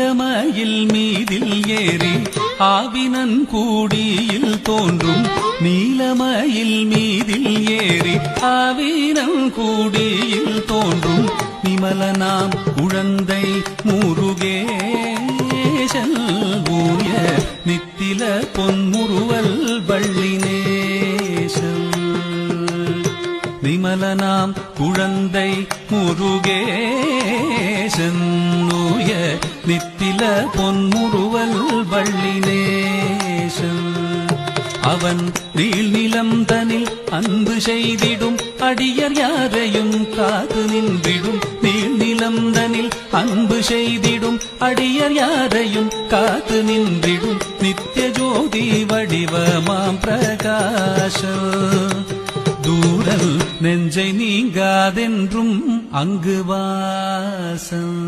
நீலமயில் மீதில் ஏறி ஆவினன் கூடியில் தோன்றும் நீலமயில் மீதில் ஏறி ஆவினன் கூடியில் தோன்றும் நிமலனாம் குழந்தை முருகேசன் ஊய நித்தில பொன்முறுவல் வள்ளினேசன் நிமலனாம் குழந்தை முருகேசன் ஊய நித்தில பொன்முறுவல் வள்ளினேசன் அவன் நீள்நிலம் தனில் அன்பு செய்திடும் அடியர் யாரையும் காத்து நின்றிடும் நீள்நிலம் தனில் அன்பு செய்திடும் அடியர் யாரையும் காத்து நின்றிடும் நித்திய ஜோதி வடிவமாம் பிரகாச தூரல் நெஞ்சை நீங்காதென்றும் அங்கு வாசம்